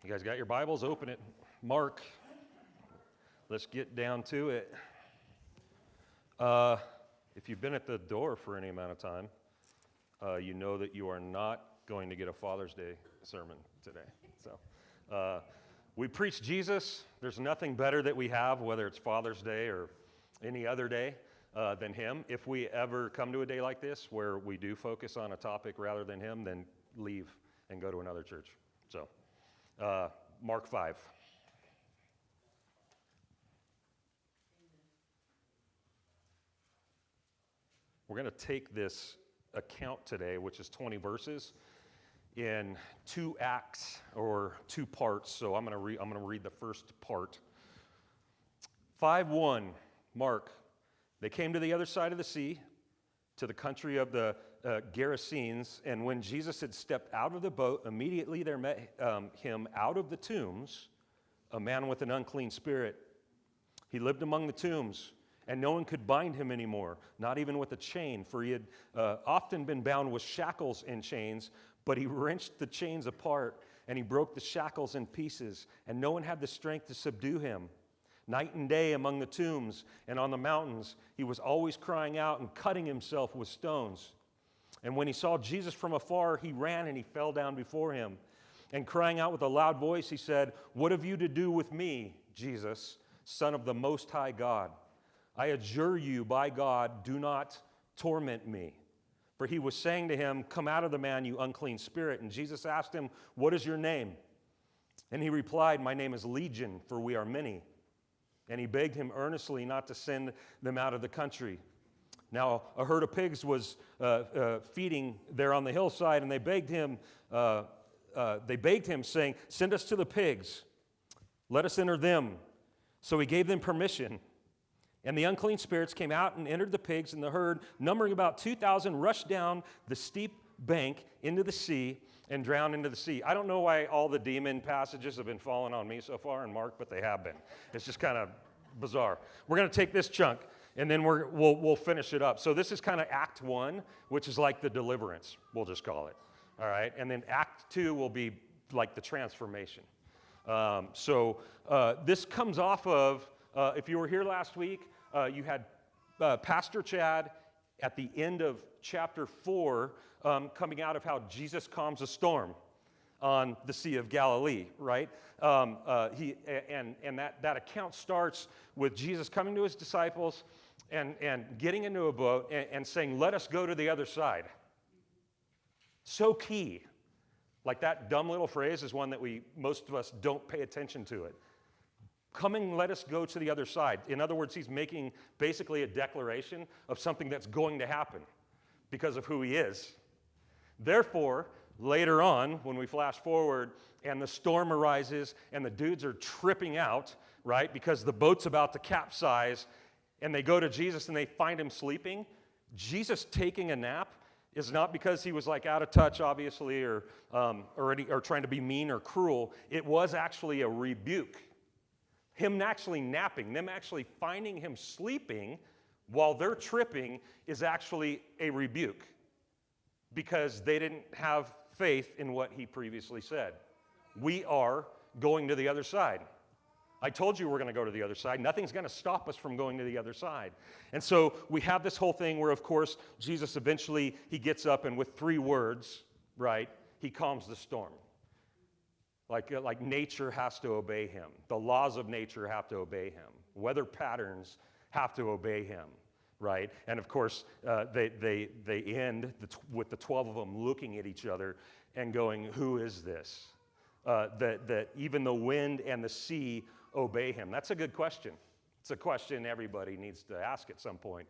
You guys got your Bibles? Open it. Mark. Let's get down to it. If you've been at the door for any amount of time, you know that you are not going to get a Father's Day sermon today. So we preach Jesus. There's nothing better that we have, whether it's Father's Day or any other day, than Him. If we ever come to a day like this where we do focus on a topic rather than Him, then leave and go to another church. So, Mark 5. We're going to take this account today, which is 20 verses, in two acts or two parts. So I'm going to read the first part. 5:1, Mark. They came to the other side of the sea, to the country of the Gerasenes, and when Jesus had stepped out of the boat, immediately there met him out of the tombs a man with an unclean spirit. He lived among the tombs, and no one could bind him anymore, not even with a chain, for he had often been bound with shackles and chains, but he wrenched the chains apart, and he broke the shackles in pieces, and no one had the strength to subdue him. Night and day among the tombs and on the mountains, he was always crying out and cutting himself with stones. And when he saw Jesus from afar, he ran and he fell down before him. And crying out with a loud voice, he said, "What have you to do with me, Jesus, Son of the Most High God? I adjure you by God, do not torment me." For he was saying to him, "Come out of the man, you unclean spirit." And Jesus asked him, "What is your name?" And he replied, "My name is Legion, for we are many." And he begged him earnestly not to send them out of the country. Now a herd of pigs was feeding there on the hillside, and they begged him, saying, "Send us to the pigs. Let us enter them." So he gave them permission. And the unclean spirits came out and entered the pigs, and the herd, numbering about 2,000, rushed down the steep bank into the sea and drowned into the sea. I don't know why all the demon passages have been falling on me so far in Mark, but they have been. It's just kind of bizarre. We're going to take this chunk, and then we'll finish it up. So this is kind of Act 1, which is like the deliverance, we'll just call it. All right? And then Act 2 will be like the transformation. This comes off of, if you were here last week, you had Pastor Chad at the end of chapter 4 coming out of how Jesus calms a storm on the Sea of Galilee, right? That account starts with Jesus coming to his disciples and getting into a boat and saying, "Let us go to the other side." So key. Like that dumb little phrase is one that most of us don't pay attention to it. Coming, let us go to the other side. In other words, he's making basically a declaration of something that's going to happen because of who he is. Therefore, later on, when we flash forward and the storm arises and the dudes are tripping out, right, because the boat's about to capsize, and they go to Jesus and they find him sleeping, Jesus taking a nap is not because he was like out of touch, obviously, or trying to be mean or cruel. It was actually a rebuke. Him actually napping, them actually finding him sleeping while they're tripping is actually a rebuke because they didn't have faith in what he previously said. We are going to the other side. I told you we're going to go to the other side. Nothing's going to stop us from going to the other side. And so we have this whole thing where, of course, Jesus eventually, he gets up and with 3 words, right, he calms the storm. Like nature has to obey him. The laws of nature have to obey him. Weather patterns have to obey him, right? And of course, they end with the 12 of them looking at each other and going, "Who is this?" That even the wind and the sea obey him. That's a good question. It's a question everybody needs to ask at some point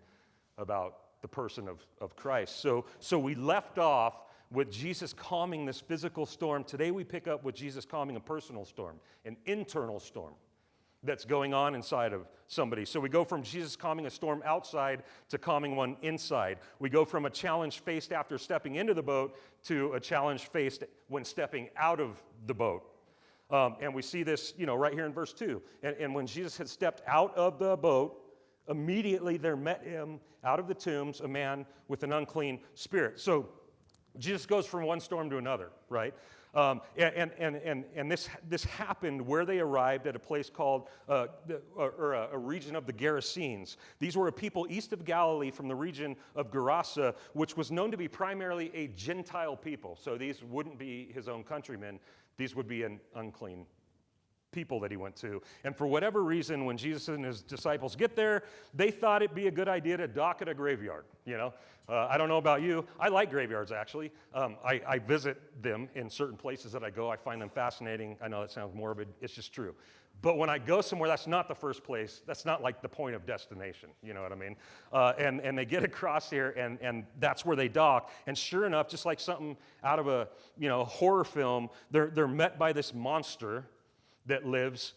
about the person of Christ. So we left off with Jesus calming this physical storm. Today we pick up with Jesus calming a personal storm, an internal storm that's going on inside of somebody. So we go from Jesus calming a storm outside to calming one inside. We go from a challenge faced after stepping into the boat to a challenge faced when stepping out of the boat. And we see this, right here in verse 2. And when Jesus had stepped out of the boat, immediately there met him out of the tombs a man with an unclean spirit. So Jesus goes from one storm to another, right? And this happened where they arrived at a place called, a region of the Gerasenes. These were a people east of Galilee from the region of Gerasa, which was known to be primarily a Gentile people. So these wouldn't be his own countrymen. These would be an unclean people that he went to. And for whatever reason, when Jesus and his disciples get there, they thought it'd be a good idea to dock at a graveyard, you know. I don't know about you. I like graveyards, actually. I visit them in certain places that I go. I find them fascinating. I know that sounds morbid. It's just true. But when I go somewhere, that's not the first place. That's not like the point of destination. You know what I mean? And they get across here, and that's where they dock. And sure enough, just like something out of a horror film, they're met by this monster that lives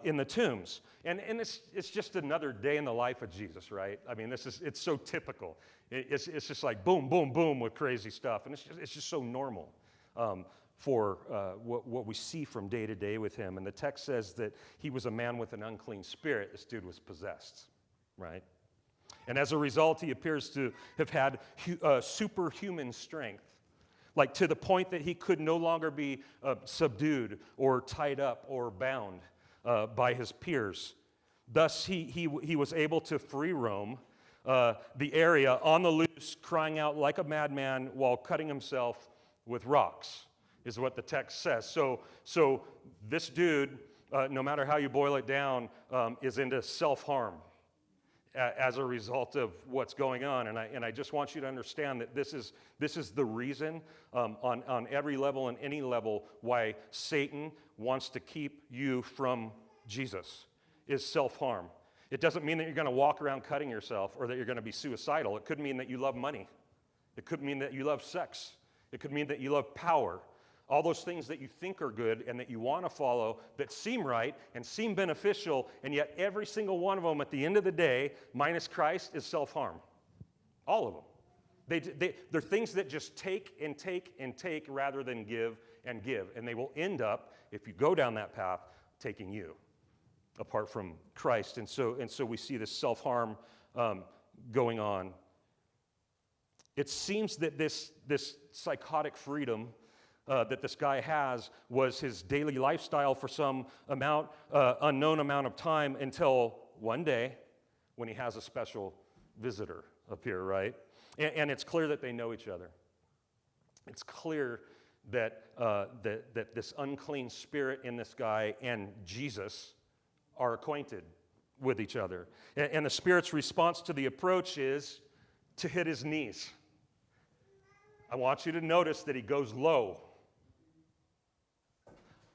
in the tombs. And it's just another day in the life of Jesus, right? I mean, it's so typical. It's just like boom, boom, boom with crazy stuff. And it's just so normal for what we see from day to day with him. And the text says that he was a man with an unclean spirit. This dude was possessed, right? And as a result, he appears to have had superhuman strength. Like to the point that he could no longer be subdued or tied up or bound by his peers. Thus, he was able to free roam the area on the loose, crying out like a madman while cutting himself with rocks, is what the text says. So this dude, no matter how you boil it down, is into self-harm as a result of what's going on. And I just want you to understand that this is the reason on every level and any level why Satan wants to keep you from Jesus, is self-harm. It doesn't mean that you're going to walk around cutting yourself or that you're going to be suicidal. It could mean that you love money. It could mean that you love sex. It could mean that you love power. All those things that you think are good and that you want to follow that seem right and seem beneficial, and yet every single one of them at the end of the day, minus Christ, is self-harm. All of them. They're things that just take and take and take rather than give and give. And they will end up, if you go down that path, taking you apart from Christ. And so we see this self-harm going on. It seems that this psychotic freedom that this guy has was his daily lifestyle for some unknown amount of time, until one day when he has a special visitor appear, right? And it's clear that they know each other. It's clear that this unclean spirit in this guy and Jesus are acquainted with each other. And the spirit's response to the approach is to hit his knees. I want you to notice that he goes low.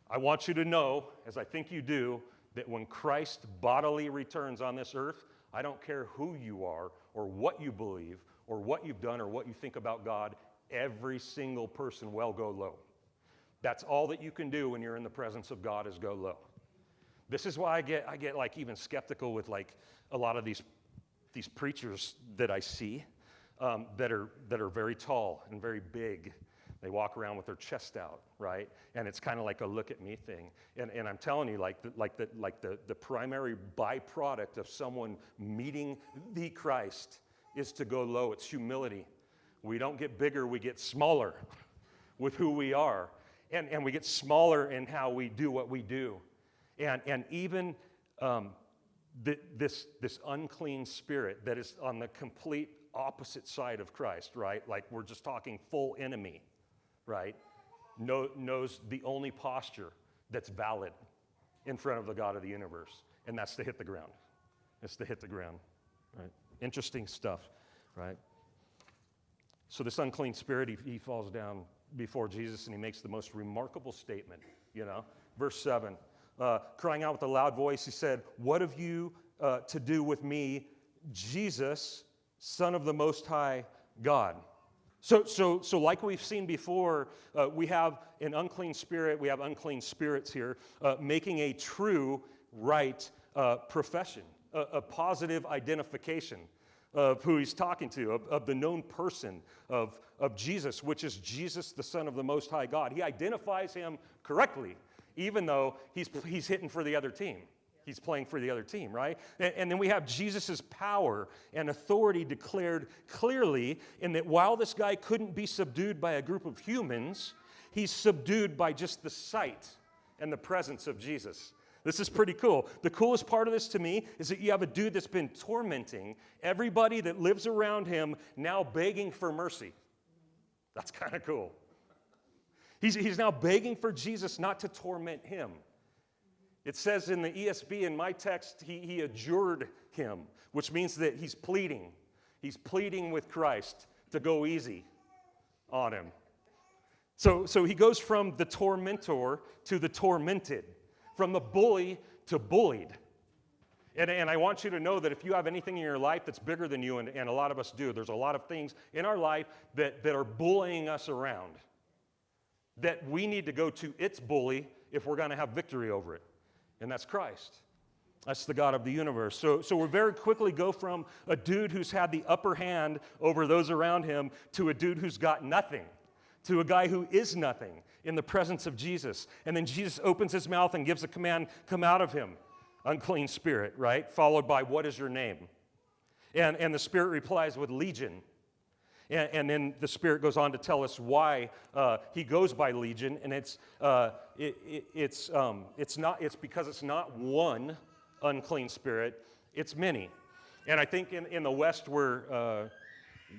I want you to know, as I think you do, that when Christ bodily returns on this earth, I don't care who you are or what you believe or what you've done or what you think about God, every single person will go low. That's all that you can do when you're in the presence of God, is go low. This is why I get like even skeptical with like a lot of these preachers that I see that are very tall and very big. They walk around with their chest out, right? And it's kind of like a look at me thing. And I'm telling you, the primary byproduct of someone meeting the Christ is to go low. It's humility. We don't get bigger, we get smaller with who we are. And we get smaller in how we do what we do. And even this unclean spirit that is on the complete opposite side of Christ, right? Like we're just talking full enemy, right? Knows the only posture that's valid in front of the God of the universe, and that's to hit the ground. It's to hit the ground, right? Interesting stuff, right? So this unclean spirit, he falls down before Jesus, and he makes the most remarkable statement, Verse 7, crying out with a loud voice, he said, "What have you to do with me, Jesus, Son of the Most High God?" So like we've seen before, we have an unclean spirit, we have unclean spirits here, making a true, right profession, a positive identification of who he's talking to, of the known person of Jesus, which is Jesus, the Son of the Most High God. He identifies him correctly, even though he's hitting for the other team. He's playing for the other team, right? And then we have Jesus' power and authority declared clearly in that while this guy couldn't be subdued by a group of humans, he's subdued by just the sight and the presence of Jesus. This is pretty cool. The coolest part of this to me is that you have a dude that's been tormenting everybody that lives around him, now begging for mercy. That's kind of cool. He's now begging for Jesus not to torment him. It says in the ESV, in my text, he adjured him, which means that he's pleading. He's pleading with Christ to go easy on him. So he goes from the tormentor to the tormented, from the bully to bullied. And I want you to know that if you have anything in your life that's bigger than you, and a lot of us do, there's a lot of things in our life that are bullying us around, that we need to go to its bully if we're going to have victory over it. And that's Christ. That's the God of the universe. So we very quickly go from a dude who's had the upper hand over those around him to a dude who's got nothing, to a guy who is nothing in the presence of Jesus. And then Jesus opens his mouth and gives a command, come out of him, unclean spirit, right? Followed by, what is your name? And the spirit replies with legion. And then the Spirit goes on to tell us why he goes by legion, and it's because it's not one unclean spirit, it's many. And I think in the West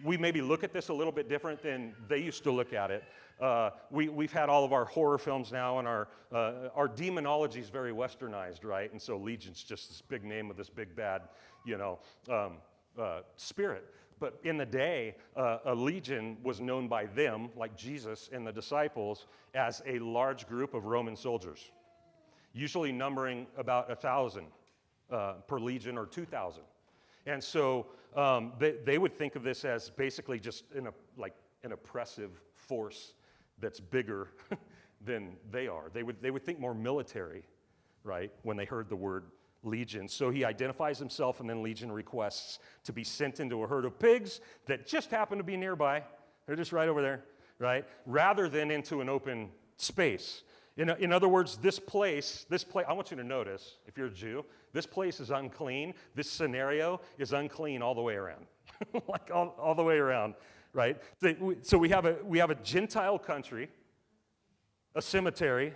we maybe look at this a little bit different than they used to look at it. We've had all of our horror films now, and our demonology is very westernized, right? And so legion's just this big name of this big bad, spirit. But in the day, a legion was known by them, like Jesus and the disciples, as a large group of Roman soldiers, usually numbering about 1,000 per legion or 2,000. And so they would think of this as basically just an oppressive force that's bigger than they are. They would think more military, right, when they heard the word legion. So he identifies himself, and then legion requests to be sent into a herd of pigs that just happen to be nearby. They're just right over there, right? Rather than into an open space. In other words, this place, I want you to notice, if you're a Jew, this place is unclean. This scenario is unclean all the way around. Like all the way around, right? So we have a Gentile country, a cemetery,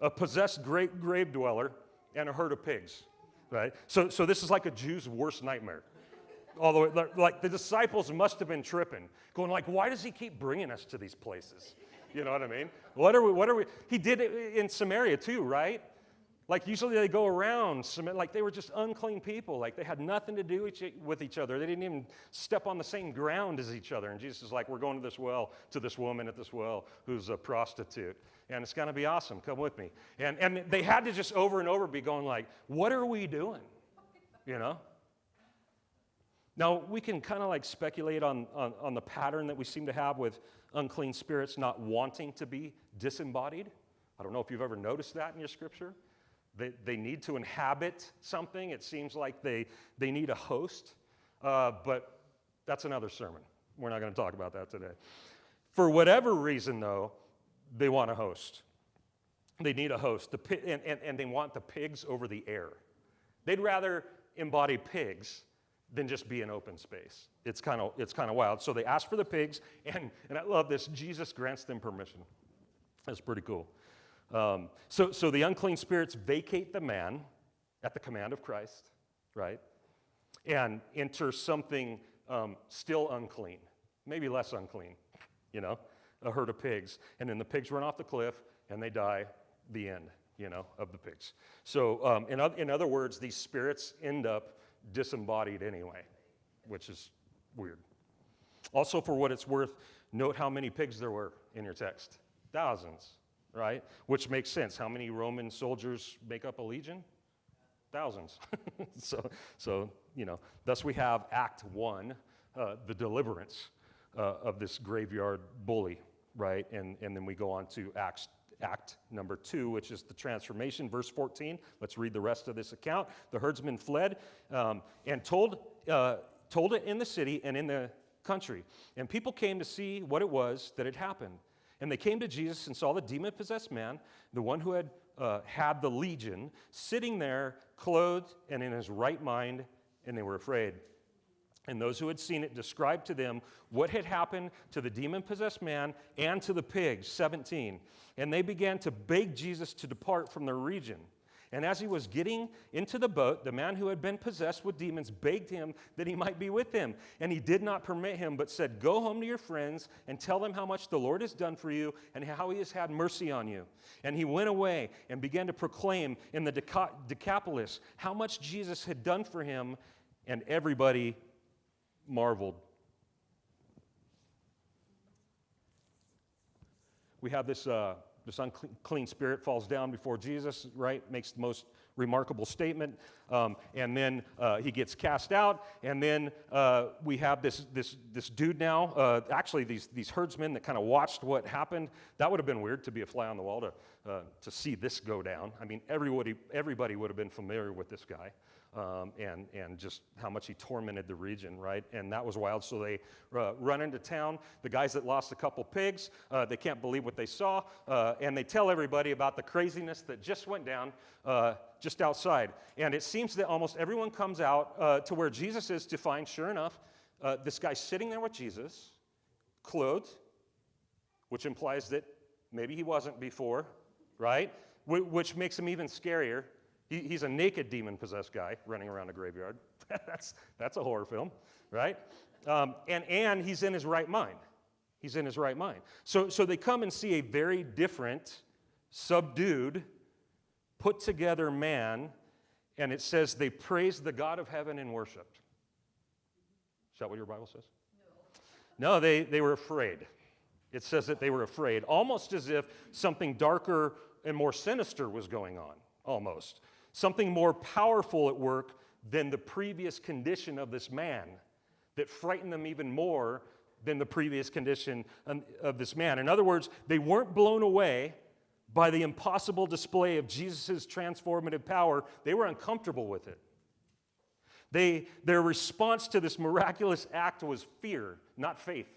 a possessed great grave dweller, and a herd of pigs, right? So this is like a Jew's worst nightmare. All the way, like the disciples must have been tripping, going like, why does he keep bringing us to these places? You know what I mean? What are we? He did it in Samaria too, right? Like usually they go around, like they were just unclean people. Like they had nothing to do with each other. They didn't even step on the same ground as each other. And Jesus is like, we're going to this well, to this woman at this well who's a prostitute. And it's going to be awesome. Come with me. And they had to just over and over be going like, what are we doing? You know? Now, we can kind of like speculate on the pattern that we seem to have with unclean spirits not wanting to be disembodied. I don't know if you've ever noticed that in your scripture. They need to inhabit something. It seems like they need a host. But that's another sermon. We're not going to talk about that today. For whatever reason, though, they want a host. They need a host. And they want the pigs over the air. They'd rather embody pigs than just be an open space. It's kind of wild. So they ask for the pigs, and I love this. Jesus grants them permission. That's pretty cool. So the unclean spirits vacate the man at the command of Christ, right? And enter something still unclean, maybe less unclean, a herd of pigs. And then the pigs run off the cliff, and they die, the end, of the pigs. So in other words, these spirits end up disembodied anyway, which is weird. Also, for what it's worth, note how many pigs there were in your text. Thousands, right? Which makes sense. How many Roman soldiers make up a legion? Thousands. So thus we have Act 1, the deliverance of this graveyard bully, right? And then we go on to Act number 2, which is the transformation, verse 14. Let's read the rest of this account. The herdsmen fled and told it in the city and in the country. And people came to see what it was that had happened. And they came to Jesus and saw the demon-possessed man, the one who had had the legion, sitting there, clothed and in his right mind, and they were afraid. And those who had seen it described to them what had happened to the demon-possessed man and to the pigs, 17. And they began to beg Jesus to depart from their region. And as he was getting into the boat, the man who had been possessed with demons begged him that he might be with him. And he did not permit him, but said, "Go home to your friends and tell them how much the Lord has done for you and how he has had mercy on you." And he went away and began to proclaim in the Decapolis how much Jesus had done for him, and everybody marveled. We have this unclean spirit falls down before Jesus, right? Makes the most remarkable statement, and then he gets cast out, and then we have this dude now. Actually, these herdsmen that kind of watched what happened. That would have been weird to be a fly on the wall to see this go down. I mean, everybody would have been familiar with this guy. And just how much he tormented the region, right? And that was wild. So they run into town. The guys that lost a couple pigs, they can't believe what they saw, and they tell everybody about the craziness that just went down just outside. And it seems that almost everyone comes out to where Jesus is to find, sure enough, this guy sitting there with Jesus, clothed, which implies that maybe he wasn't before, right? Which makes him even scarier. He's a naked demon-possessed guy running around a graveyard. That's a horror film, right? And he's in his right mind. He's in his right mind. So they come and see a very different, subdued, put-together man, and it says they praised the God of heaven and worshiped. Is that what your Bible says? No, they were afraid. It says that they were afraid, almost as if something darker and more sinister was going on, almost. Something more powerful at work than the previous condition of this man that frightened them even more than the previous condition of this man. In other words, they weren't blown away by the impossible display of Jesus' transformative power. They were uncomfortable with it. Their response to this miraculous act was fear, not faith.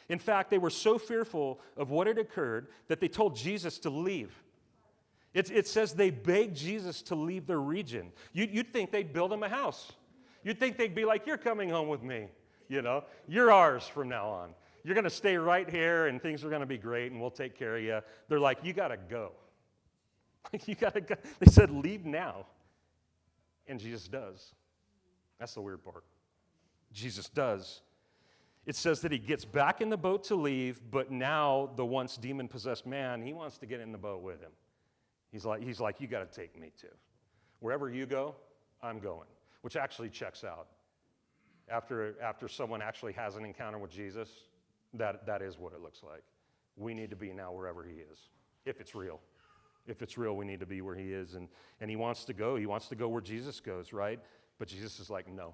In fact, they were so fearful of what had occurred that they told Jesus to leave. It says they begged Jesus to leave their region. You'd think they'd build him a house. You'd think they'd be like, "You're coming home with me. You're ours from now on. You're going to stay right here, and things are going to be great, and we'll take care of you." They're like, "You got to go." You got to go. They said, "Leave now." And Jesus does. That's the weird part. Jesus does. It says that he gets back in the boat to leave, but now the once demon-possessed man, he wants to get in the boat with him. He's like, "You got to take me too. Wherever you go, I'm going," which actually checks out. After someone actually has an encounter with Jesus, that is what it looks like. We need to be now wherever he is, if it's real. If it's real, we need to be where he is. And he wants to go. He wants to go where Jesus goes, right? But Jesus is like, no.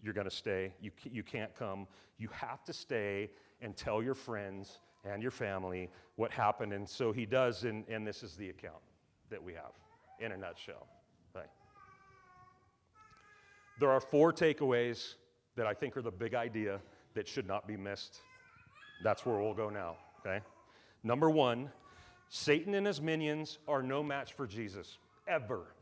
You're going to stay. You can't come. You have to stay and tell your friends and your family what happened. And so he does, and this is the account that we have in a nutshell. Right? There are 4 takeaways that I think are the big idea that should not be missed. That's where we'll go now, okay? Number 1, Satan and his minions are no match for Jesus, ever.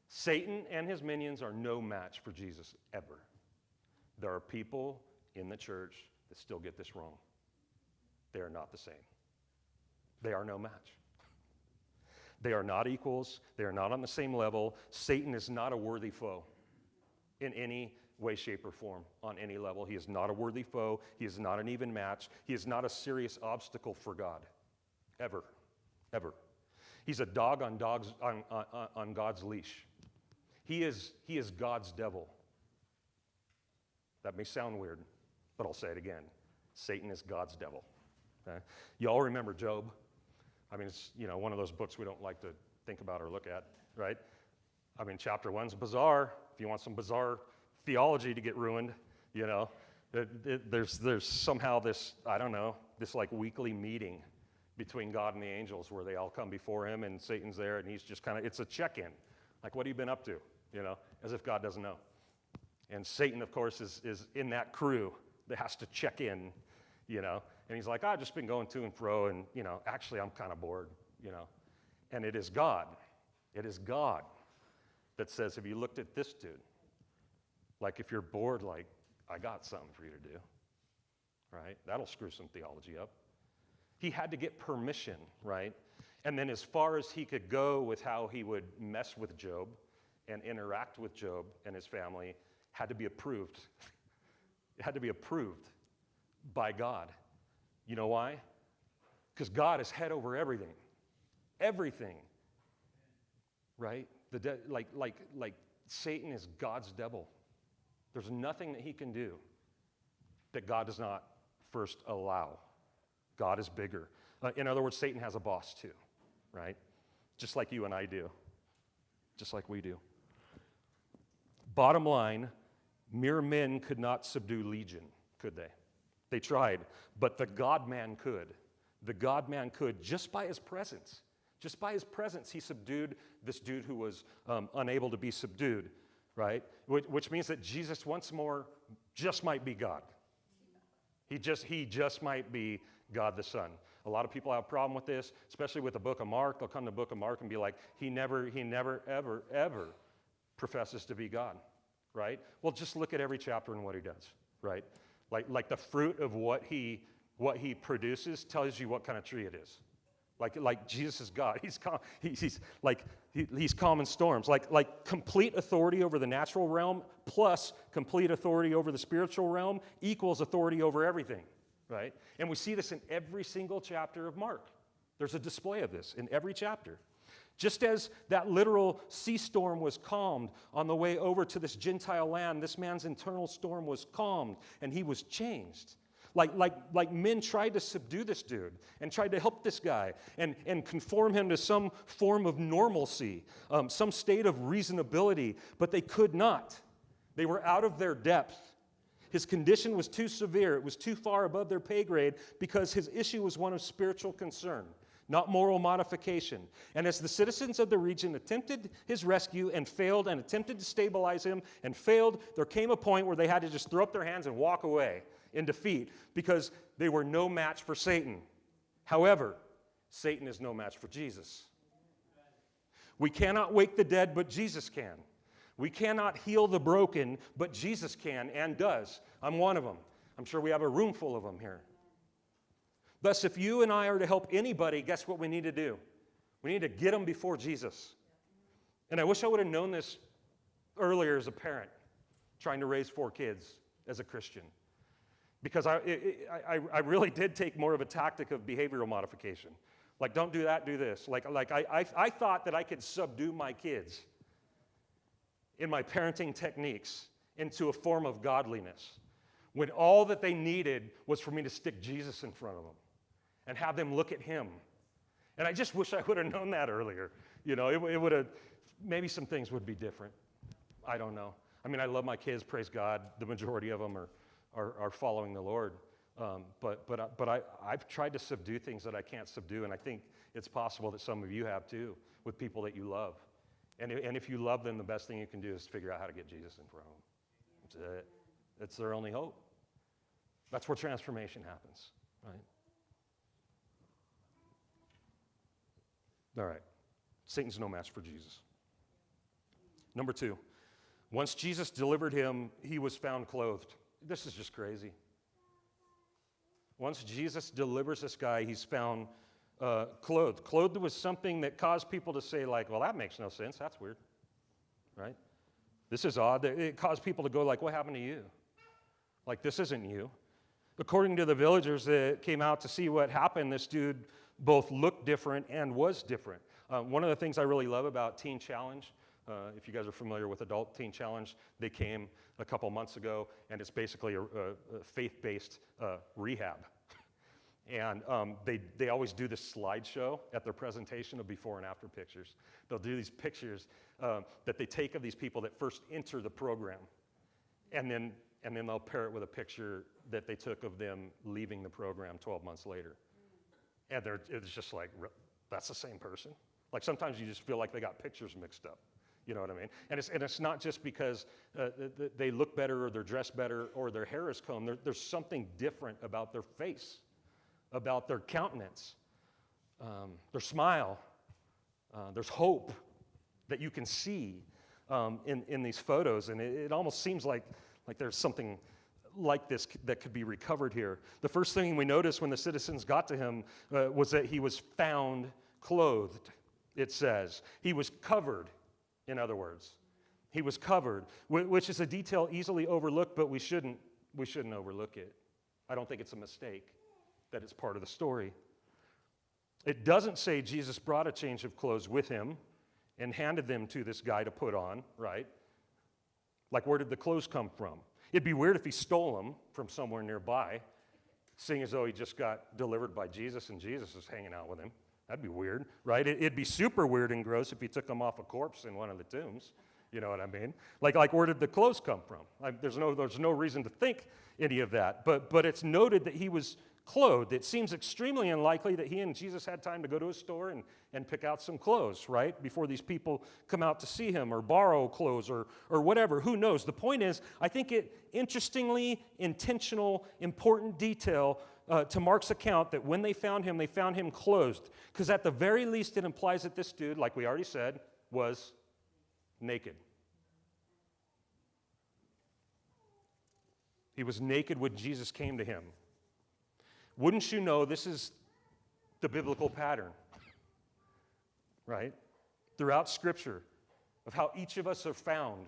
Satan and his minions are no match for Jesus, ever. There are people in the church that still get this wrong. They are not the same. They are no match. They are not equals. They are not on the same level. Satan is not a worthy foe in any way, shape, or form on any level. He is not a worthy foe. He is not an even match. He is not a serious obstacle for God, ever. He's a dog on God's leash. He is God's devil. That may sound weird, but I'll say it again. Satan is God's devil. Okay? You all remember Job? I mean, it's one of those books we don't like to think about or look at, right? I mean, chapter 1's bizarre. If you want some bizarre theology to get ruined, there's somehow this, I don't know, this like weekly meeting between God and the angels where they all come before him and Satan's there and he's just it's a check-in. Like, what have you been up to? As if God doesn't know. And Satan, of course, is in that crew that has to check in, And he's like, "I've just been going to and fro, and, actually I'm kind of bored, And it is God. It is God that says, have you looked at this dude? Like if you're bored, like, I got something for you to do, right? That'll screw some theology up. He had to get permission, right? And then as far as he could go with how he would mess with Job and interact with Job and his family had to be approved. It had to be approved by God. You know why? Because God is head over everything. Everything. Right? Like Satan is God's devil. There's nothing that he can do that God does not first allow. God is bigger. In other words, Satan has a boss too, right? Just like you and I do. Just like we do. Bottom line, mere men could not subdue Legion, could they? They tried, but the God-man could. The God-man could just by his presence. Just by his presence, he subdued this dude who was unable to be subdued, right? Which means that Jesus once more just might be God. He just might be God the Son. A lot of people have a problem with this, especially with the book of Mark. They'll come to the book of Mark and be like, he never, ever professes to be God, right? Well, just look at every chapter and what he does, right? Like the fruit of what he produces tells you what kind of tree it is. Like Jesus is God. He's calm in storms. Like complete authority over the natural realm plus complete authority over the spiritual realm equals authority over everything, right? And we see this in every single chapter of Mark. There's a display of this in every chapter. Just as that literal sea storm was calmed on the way over to this Gentile land, this man's internal storm was calmed and he was changed. Like men tried to subdue this dude and tried to help this guy and conform him to some form of normalcy, some state of reasonability, but they could not. They were out of their depth. His condition was too severe. It was too far above their pay grade because his issue was one of spiritual concern, not moral modification. And as the citizens of the region attempted his rescue and failed and attempted to stabilize him and failed, there came a point where they had to just throw up their hands and walk away in defeat because they were no match for Satan. However, Satan is no match for Jesus. We cannot wake the dead, but Jesus can. We cannot heal the broken, but Jesus can and does. I'm one of them. I'm sure we have a room full of them here. Thus, if you and I are to help anybody, guess what we need to do? We need to get them before Jesus. And I wish I would have known this earlier as a parent, trying to raise 4 kids as a Christian. Because I really did take more of a tactic of behavioral modification. Like, don't do that, do this. I thought that I could subdue my kids in my parenting techniques into a form of godliness, when all that they needed was for me to stick Jesus in front of them and have them look at him. And I just wish I would have known that earlier. You know, it would have, maybe some things would be different. I don't know. I mean, I love my kids, praise God. The majority of them are following the Lord. But I've tried to subdue things that I can't subdue, and I think it's possible that some of you have too, with people that you love. And if you love them, the best thing you can do is figure out how to get Jesus in front of them. That's it. It's their only hope. That's where transformation happens, right? All right. Satan's no match for Jesus. Number 2, once Jesus delivered him, he was found clothed. This is just crazy. Once Jesus delivers this guy, he's found clothed. Clothed was something that caused people to say, like, well, that makes no sense. That's weird, right? This is odd. It caused people to go like, what happened to you? Like, this isn't you. According to the villagers that came out to see what happened, this dude both looked different and was different. One of the things I really love about Teen Challenge, if you guys are familiar with Adult Teen Challenge, they came a couple months ago, and it's basically a faith-based rehab. And they always do this slideshow at their presentation of before and after pictures. They'll do these pictures that they take of these people that first enter the program, and then they'll pair it with a picture that they took of them leaving the program 12 months later. And it's just like, that's the same person? Like, sometimes you just feel like they got pictures mixed up. You know what I mean? And it's not just because they look better or they're dressed better or their hair is combed. There's something different about their face, about their countenance, their smile. There's hope that you can see. in these photos, and it almost seems like there's something like this that could be recovered here. The first thing we noticed when the citizens got to him was that he was found clothed, it says. He was covered, in other words. He was covered, which is a detail easily overlooked, but we shouldn't overlook it. I don't think it's a mistake that it's part of the story. It doesn't say Jesus brought a change of clothes with him and handed them to this guy to put on, right? Like, where did the clothes come from? It'd be weird if he stole them from somewhere nearby, seeing as though he just got delivered by Jesus and Jesus is hanging out with him. That'd be weird, right? It'd be super weird and gross if he took them off a corpse in one of the tombs. You know what I mean? Like where did the clothes come from? There's no reason to think any of that. But it's noted that he was clothed. It seems extremely unlikely that he and Jesus had time to go to a store and pick out some clothes, right? Before these people come out to see him or borrow clothes or whatever. Who knows? The point is, I think it interestingly, intentional, important detail to Mark's account that when they found him clothed. Because at the very least, it implies that this dude, like we already said, was naked. He was naked when Jesus came to him. Wouldn't you know, this is the biblical pattern, right? Throughout Scripture, of how each of us are found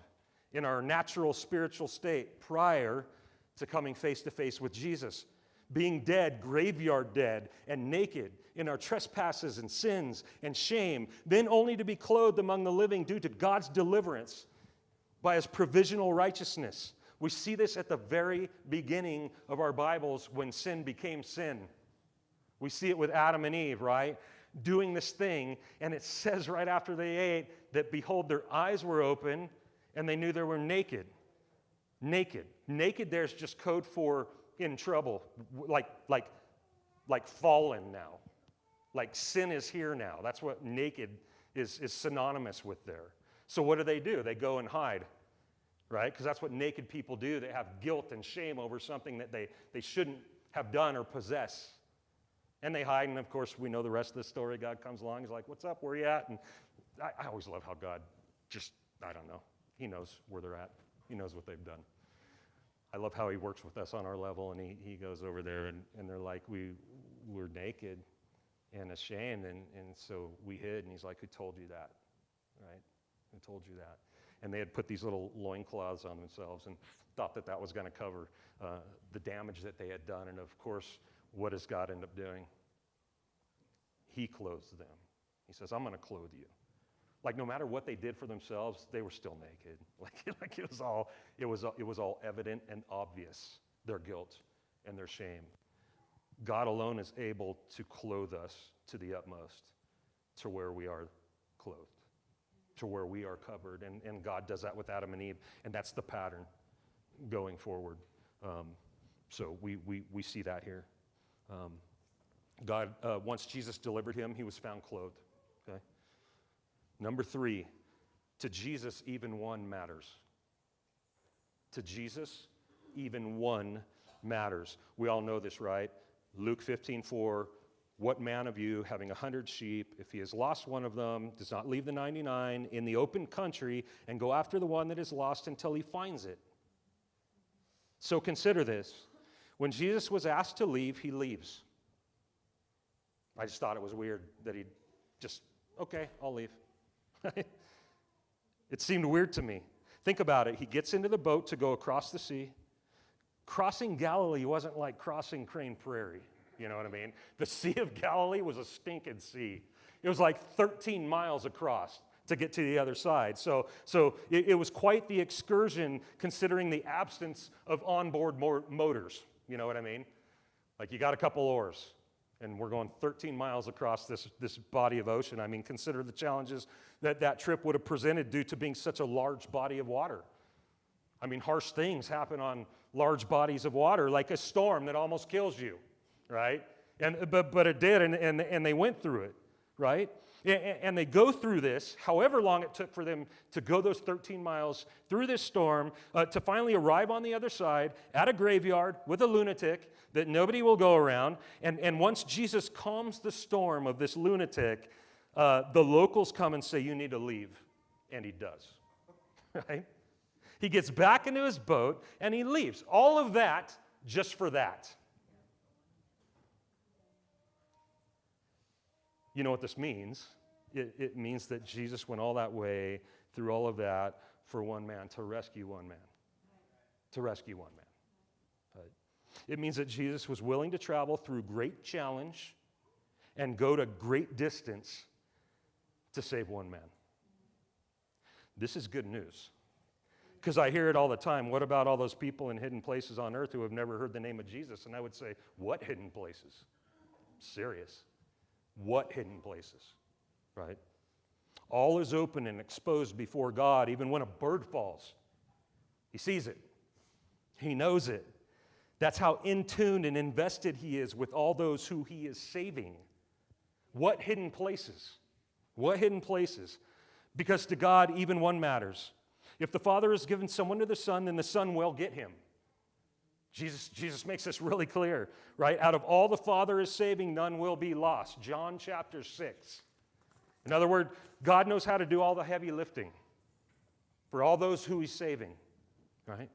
in our natural spiritual state prior to coming face to face with Jesus. Being dead, graveyard dead, and naked in our trespasses and sins and shame, then only to be clothed among the living due to God's deliverance by his provisional righteousness. We see this at the very beginning of our Bibles when sin became sin. We see it with Adam and Eve, right? Doing this thing, and it says right after they ate that, behold, their eyes were open and they knew they were naked. Naked. Naked there's just code for in trouble, like fallen now. Like sin is here now. That's what naked is synonymous with there. So what do? They go and hide, right? Because that's what naked people do. They have guilt and shame over something that they shouldn't have done or possess. And they hide, and of course, we know the rest of the story. God comes along, he's like, what's up, where you at? And I always love how God just, I don't know, he knows where they're at. He knows what they've done. I love how he works with us on our level, and he goes over there, and they're like, we're naked and ashamed, and so we hid. And he's like, who told you that, right? Who told you that? And they had put these little loincloths on themselves and thought that was going to cover the damage that they had done. And of course, what does God end up doing? He clothes them. He says, I'm going to clothe you. Like, no matter what they did for themselves, they were still naked. Like it was all evident and obvious, their guilt and their shame. God alone is able to clothe us to the utmost, to where we are clothed, to where we are covered. And God does that with Adam and Eve, and that's the pattern going forward. So we see that here. God, once Jesus delivered him, he was found clothed. Okay. Number 3, to Jesus, even one matters. To Jesus, even one matters. We all know this, right? Luke 15:4, what man of you, having 100 sheep, if he has lost one of them, does not leave the 99 in the open country and go after the one that is lost until he finds it? So consider this. When Jesus was asked to leave, he leaves. I just thought it was weird that he'd just, okay, I'll leave. It seemed weird to me. Think about it. He gets into the boat to go across the sea. Crossing Galilee wasn't like crossing Crane Prairie. You know what I mean? The Sea of Galilee was a stinking sea. It was like 13 miles across to get to the other side. So it was quite the excursion considering the absence of onboard motors. You know what I mean? Like, you got a couple oars, and we're going 13 miles across this body of ocean. I mean, consider the challenges that trip would have presented due to being such a large body of water. I mean, harsh things happen on large bodies of water, like a storm that almost kills you, right? But it did, and they went through it, right? And they go through this, however long it took for them to go those 13 miles through this storm, to finally arrive on the other side at a graveyard with a lunatic that nobody will go around. And once Jesus calms the storm of this lunatic, the locals come and say, you need to leave. And he does. right? He gets back into his boat and he leaves. All of that just for that. You know what this means? It means that Jesus went all that way through all of that for one man, to rescue one man. To rescue one man. It means that Jesus was willing to travel through great challenge and go to great distance to save one man. This is good news. Because I hear it all the time. What about all those people in hidden places on earth who have never heard the name of Jesus? And I would say, what hidden places? Serious. What hidden places? Right? All is open and exposed before God, even when a bird falls. He sees it. He knows it. That's how in tune and invested he is with all those who he is saving. What hidden places? What hidden places? Because to God, even one matters. If the Father has given someone to the Son, then the Son will get him. Jesus makes this really clear, right? Out of all the Father is saving, none will be lost. John chapter 6. In other words, God knows how to do all the heavy lifting for all those who he's saving, right?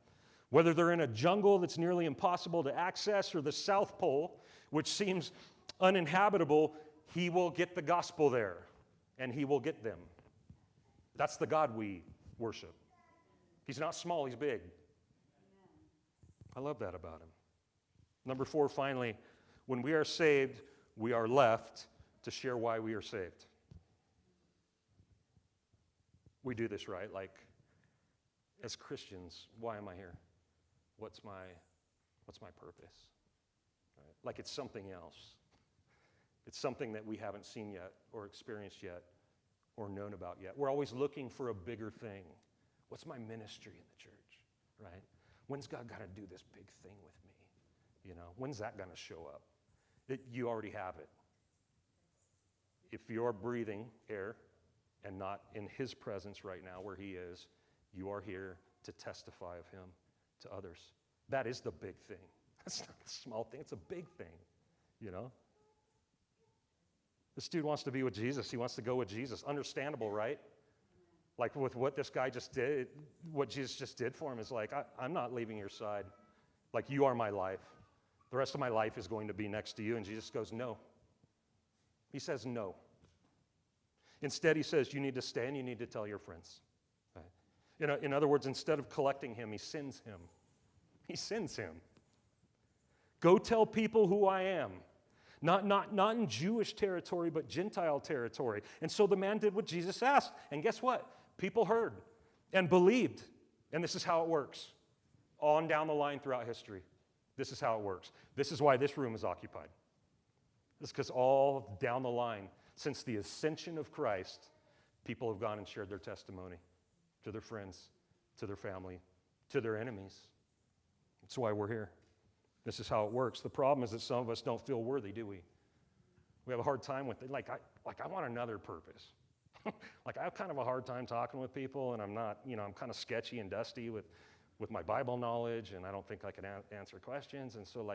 Whether they're in a jungle that's nearly impossible to access or the South Pole, which seems uninhabitable, he will get the gospel there, and he will get them. That's the God we worship. He's not small, he's big. I love that about him. Number 4, finally, when we are saved, we are left to share why we are saved. We do this, right? Like, as Christians, why am I here? What's my purpose? Right? Like it's something else. It's something that we haven't seen yet or experienced yet or known about yet. We're always looking for a bigger thing. What's my ministry in the church, right? When's God going to do this big thing with me? You know, when's that going to show up? You already have it. If you're breathing air and not in his presence right now where he is, you are here to testify of him to others. That is the big thing. That's not a small thing, it's a big thing, you know? This dude wants to be with Jesus. He wants to go with Jesus. Understandable, right? Like with what this guy just did, what Jesus just did for him is like, I'm not leaving your side. Like, you are my life. The rest of my life is going to be next to you. And Jesus goes, no. He says no. Instead, he says, you need to stay and you need to tell your friends. Right? In other words, instead of collecting him, he sends him. He sends him. Go tell people who I am. Not in Jewish territory, but Gentile territory. And so the man did what Jesus asked. And guess what? People heard and believed. And this is how it works. On down the line throughout history. This is how it works. This is why this room is occupied. It's because all down the line, since the ascension of Christ, people have gone and shared their testimony to their friends, to their family, to their enemies. That's why we're here. This is how it works. The problem is that some of us don't feel worthy, do we? We have a hard time with it. Like I want another purpose. Like I have kind of a hard time talking with people, and I'm not, I'm kind of sketchy and dusty with my Bible knowledge, and I don't think I can answer questions. And so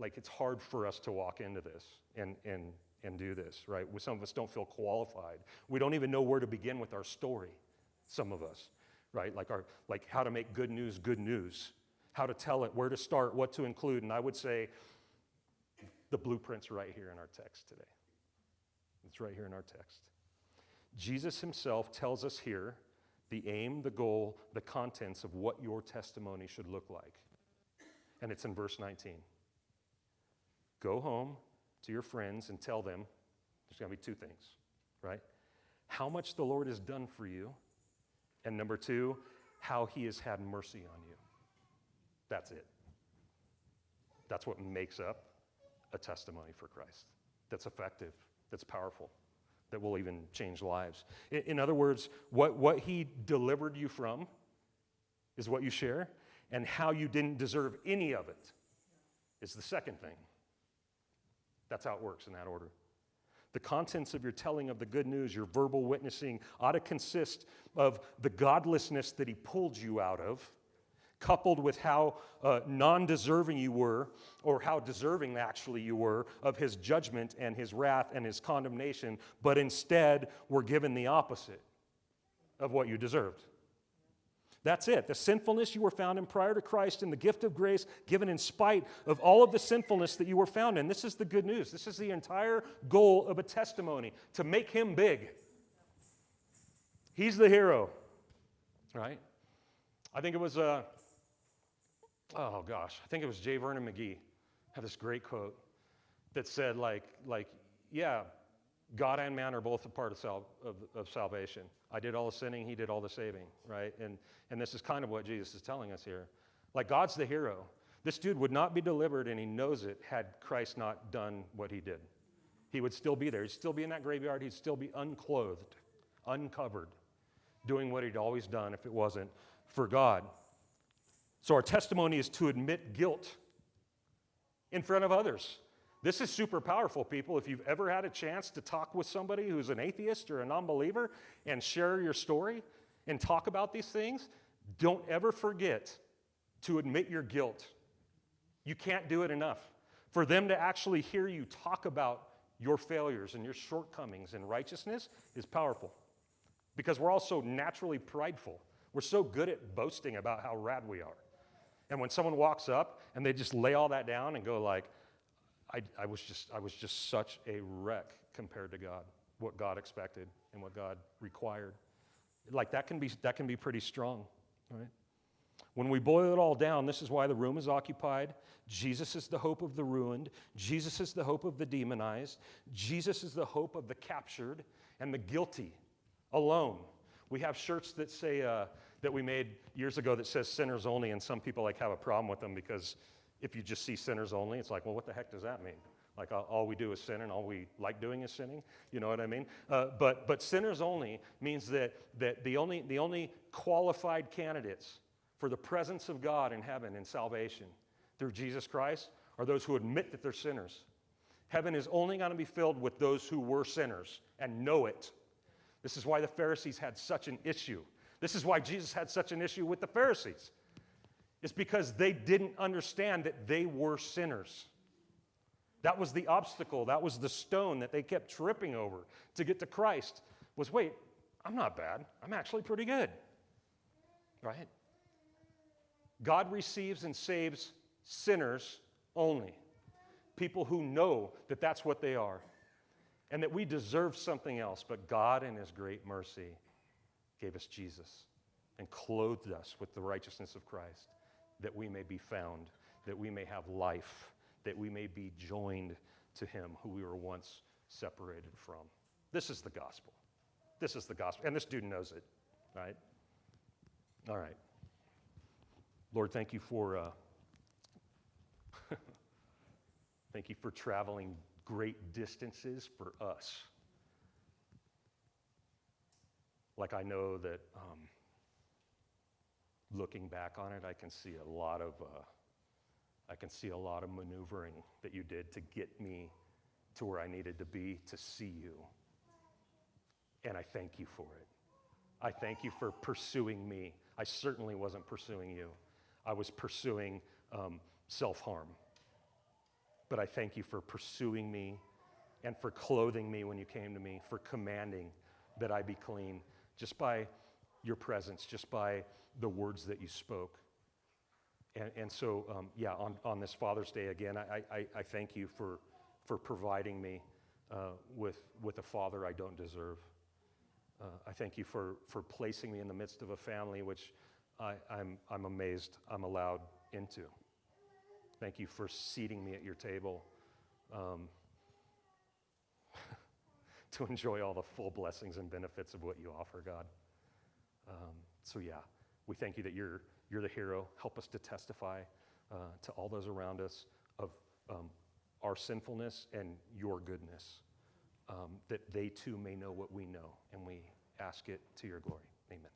it's hard for us to walk into this and do this, right? Some of us don't feel qualified. We don't even know where to begin with our story. Some of us, right? Like how to make good news, how to tell it, where to start, what to include. And I would say the blueprint's right here in our text today. It's right here in our text. Jesus himself tells us here the aim, the goal, the contents of what your testimony should look like. And it's in verse 19. Go home to your friends and tell them, there's going to be two things, right? How much the Lord has done for you, and number 2, how he has had mercy on you. That's it. That's what makes up a testimony for Christ. That's effective, that's powerful, that will even change lives. In other words, what he delivered you from is what you share, and how you didn't deserve any of it is the second thing. That's how it works in that order. The contents of your telling of the good news, your verbal witnessing, ought to consist of the godlessness that he pulled you out of, coupled with how non-deserving you were, or how deserving actually you were, of his judgment and his wrath and his condemnation, but instead were given the opposite of what you deserved. That's it. The sinfulness you were found in prior to Christ and the gift of grace given in spite of all of the sinfulness that you were found in. This is the good news. This is the entire goal of a testimony, to make him big. He's the hero, right? I think it was, I think it was J. Vernon McGee had this great quote that said, yeah, God and man are both a part of salvation. I did all the sinning, he did all the saving, right? And this is kind of what Jesus is telling us here. Like, God's the hero. This dude would not be delivered, and he knows it, had Christ not done what he did. He would still be there. He'd still be in that graveyard. He'd still be unclothed, uncovered, doing what he'd always done if it wasn't for God. So our testimony is to admit guilt in front of others. This is super powerful, people. If you've ever had a chance to talk with somebody who's an atheist or a non-believer and share your story and talk about these things, don't ever forget to admit your guilt. You can't do it enough. For them to actually hear you talk about your failures and your shortcomings and righteousness is powerful, because we're all so naturally prideful. We're so good at boasting about how rad we are. And when someone walks up and they just lay all that down and go like, I was just such a wreck compared to God, what God expected and what God required. Like, that can be pretty strong, right? When we boil it all down, this is why the room is occupied. Jesus is the hope of the ruined. Jesus is the hope of the demonized. Jesus is the hope of the captured and the guilty alone. We have shirts that say, that we made years ago that says sinners only, and some people have a problem with them, because if you just see sinners only, it's like, well, what the heck does that mean? Like, all we do is sin and all we like doing is sinning? You know what I mean? But sinners only means that the only qualified candidates for the presence of God in heaven and salvation through Jesus Christ are those who admit that they're sinners. Heaven is only going to be filled with those who were sinners and know it. This is why the Pharisees had such an issue. This is why Jesus had such an issue with the Pharisees. It's because they didn't understand that they were sinners. That was the obstacle. That was the stone that they kept tripping over to get to Christ, was, wait, I'm not bad. I'm actually pretty good, right? God receives and saves sinners only, people who know that that's what they are and that we deserve something else, but God in his great mercy gave us Jesus and clothed us with the righteousness of Christ, that we may be found, that we may have life, that we may be joined to him who we were once separated from. This is the gospel. This is the gospel. And this dude knows it, right? All right. Lord, thank you for thank you for traveling great distances for us. Like, I know that looking back on it, I can see a lot of maneuvering that you did to get me to where I needed to be to see you. And I thank you for it. I thank you for pursuing me. I certainly wasn't pursuing you. I was pursuing self-harm. But I thank you for pursuing me and for clothing me when you came to me, for commanding that I be clean, just by your presence, just by the words that you spoke. And so, on this Father's Day, again, I thank you for providing me with a father I don't deserve. I thank you for placing me in the midst of a family which I'm amazed I'm allowed into. Thank you for seating me at your table to enjoy all the full blessings and benefits of what you offer, God. We thank you that you're the hero. Help us to testify to all those around us of our sinfulness and your goodness, that they too may know what we know, and we ask it to your glory. Amen.